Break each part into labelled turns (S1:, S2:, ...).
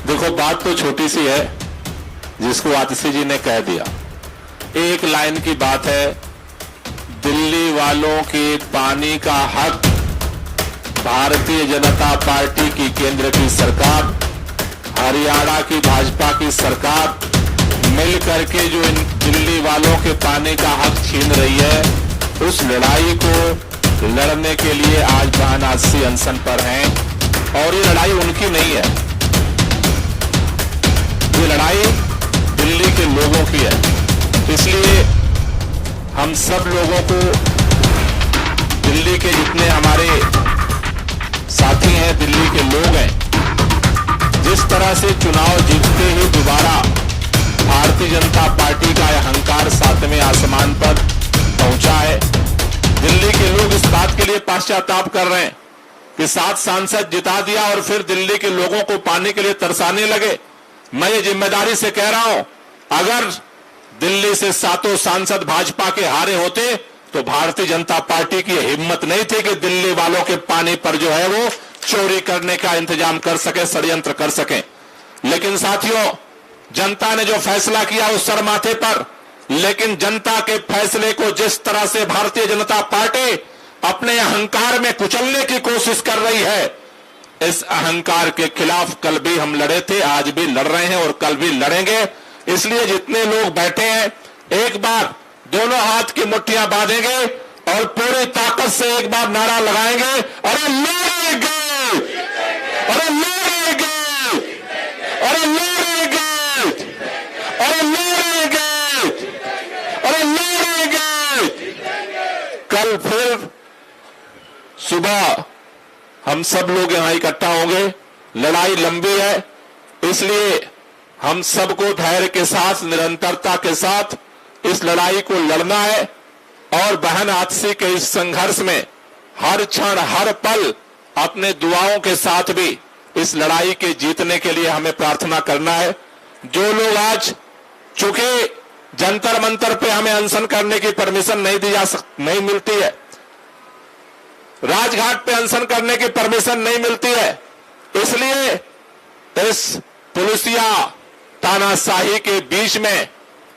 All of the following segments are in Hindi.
S1: देखो, बात तो छोटी सी है जिसको आतिशी जी ने कह दिया। एक लाइन की बात है, दिल्ली वालों के पानी का हक भारतीय जनता पार्टी की केंद्र की सरकार, हरियाणा की भाजपा की सरकार मिल करके जो इन दिल्ली वालों के पानी का हक छीन रही है, उस लड़ाई को लड़ने के लिए आज बहन आतिशी अनशन पर हैं। और ये लड़ाई उनकी नहीं है, ये लड़ाई दिल्ली के लोगों की है। इसलिए हम सब लोगों को, दिल्ली के जितने हमारे साथी हैं, दिल्ली के लोग हैं, जिस तरह से चुनाव जीतते ही दोबारा भारतीय जनता पार्टी का अहंकार 7वें आसमान पर पहुंचा है, दिल्ली के लोग इस बात के लिए पश्चाताप कर रहे हैं कि 7 सांसद जिता दिया और फिर दिल्ली के लोगों को पानी के लिए तरसाने लगे। मैं ये जिम्मेदारी से कह रहा हूं, अगर दिल्ली से 7 सांसद भाजपा के हारे होते तो भारतीय जनता पार्टी की हिम्मत नहीं थी कि दिल्ली वालों के पानी पर जो है वो चोरी करने का इंतजाम कर सके, षड्यंत्र कर सके। लेकिन साथियों, जनता ने जो फैसला किया उस सर माथे पर, लेकिन जनता के फैसले को जिस तरह से भारतीय जनता पार्टी अपने अहंकार में कुचलने की कोशिश कर रही है, इस अहंकार के खिलाफ कल भी हम लड़े थे, आज भी लड़ रहे हैं और कल भी लड़ेंगे। इसलिए जितने लोग बैठे हैं, एक बार दोनों हाथ की मुट्ठियां बांधेंगे और पूरी ताकत से एक बार नारा लगाएंगे, अरे लड़ेंगे, अरे लड़ेंगे, अरे लड़ेंगे, अरे लड़ेंगे, अरे लड़ेंगे। कल फिर सुबह हम सब लोग यहां इकट्ठा होंगे। लड़ाई लंबी है, इसलिए हम सबको धैर्य के साथ, निरंतरता के साथ इस लड़ाई को लड़ना है। और बहन आतिशी के इस संघर्ष में हर क्षण, हर पल अपने दुआओं के साथ भी इस लड़ाई के जीतने के लिए हमें प्रार्थना करना है। जो लोग आज, चूंकि जंतर मंतर पे हमें अनशन करने की परमिशन नहीं मिलती है, राजघाट पे अनशन करने की परमिशन नहीं मिलती है, इसलिए इस पुलिसिया तानाशाही के बीच में,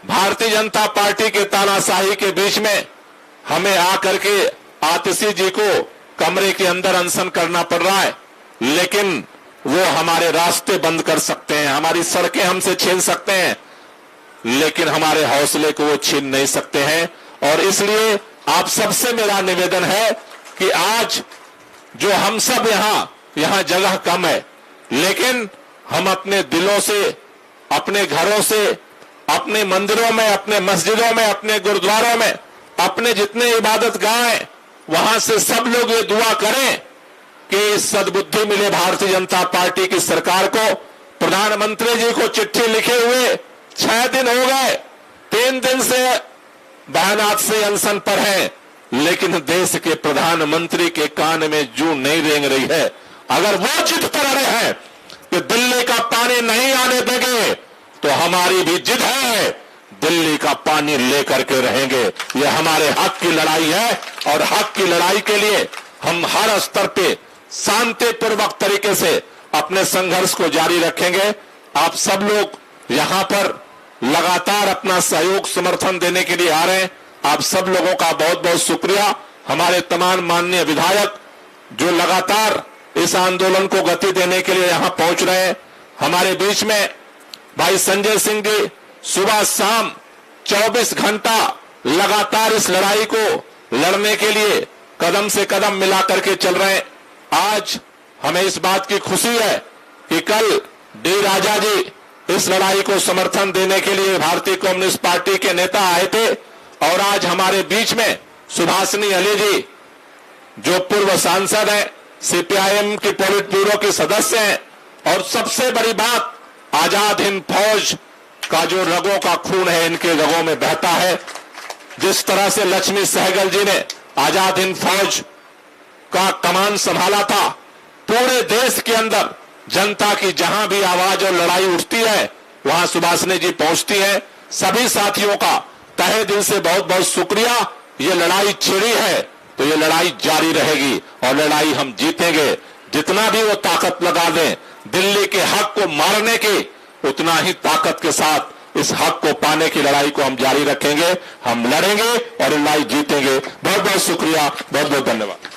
S1: भारतीय जनता पार्टी के तानाशाही के बीच में हमें आकर के आतिशी जी को कमरे के अंदर अनशन करना पड़ रहा है। लेकिन वो हमारे रास्ते बंद कर सकते हैं, हमारी सड़कें हमसे छीन सकते हैं, लेकिन हमारे हौसले को वो छीन नहीं सकते हैं। और इसलिए आप सबसे मेरा निवेदन है कि आज जो हम सब यहां जगह कम है, लेकिन हम अपने दिलों से, अपने घरों से, अपने मंदिरों में, अपने मस्जिदों में, अपने गुरुद्वारों में, अपने जितने इबादत गाह हैं, वहां से सब लोग ये दुआ करें कि सद्बुद्धि मिले भारतीय जनता पार्टी की सरकार को। प्रधानमंत्री जी को चिट्ठी लिखे हुए 6 दिन हो गए, 3 दिन से बहन आतिशी अनशन पर है, लेकिन देश के प्रधानमंत्री के कान में जूं नहीं रेंग रही है। अगर वो जिद पर अड़े हैं कि दिल्ली का पानी नहीं आने देंगे, तो हमारी भी जिद है, दिल्ली का पानी लेकर के रहेंगे। ये हमारे हक की लड़ाई है और हक की लड़ाई के लिए हम हर स्तर पे शांतिपूर्वक तरीके से अपने संघर्ष को जारी रखेंगे। आप सब लोग यहां पर लगातार अपना सहयोग, समर्थन देने के लिए आ रहे हैं। आप सब लोगों का बहुत बहुत शुक्रिया। हमारे तमाम माननीय विधायक जो लगातार इस आंदोलन को गति देने के लिए यहां पहुंच रहे हैं। हमारे बीच में भाई संजय सिंह जी सुबह शाम 24 घंटा लगातार इस लड़ाई को लड़ने के लिए कदम से कदम मिला करके चल रहे हैं। आज हमें इस बात की खुशी है कि कल डी राजा जी इस लड़ाई को समर्थन देने के लिए भारतीय कम्युनिस्ट पार्टी के नेता आए थे, और आज हमारे बीच में सुभाषिनी अली जी जो पूर्व सांसद हैं, सीपीआईएम की पोलिट ब्यूरो की सदस्य हैं, और सबसे बड़ी बात, आजाद हिंद फौज का जो रगों का खून है इनके रगों में बहता है। जिस तरह से लक्ष्मी सहगल जी ने आजाद हिंद फौज का कमान संभाला था, पूरे देश के अंदर जनता की जहां भी आवाज और लड़ाई उठती है वहां सुभाषिनी जी पहुंचती है। सभी साथियों का तहे दिल से बहुत बहुत शुक्रिया। ये लड़ाई छिड़ी है तो ये लड़ाई जारी रहेगी और लड़ाई हम जीतेंगे। जितना भी वो ताकत लगा दें, दिल्ली के हक को मारने की, उतना ही ताकत के साथ इस हक को पाने की लड़ाई को हम जारी रखेंगे। हम लड़ेंगे और लड़ाई जीतेंगे। बहुत बहुत शुक्रिया, बहुत बहुत धन्यवाद।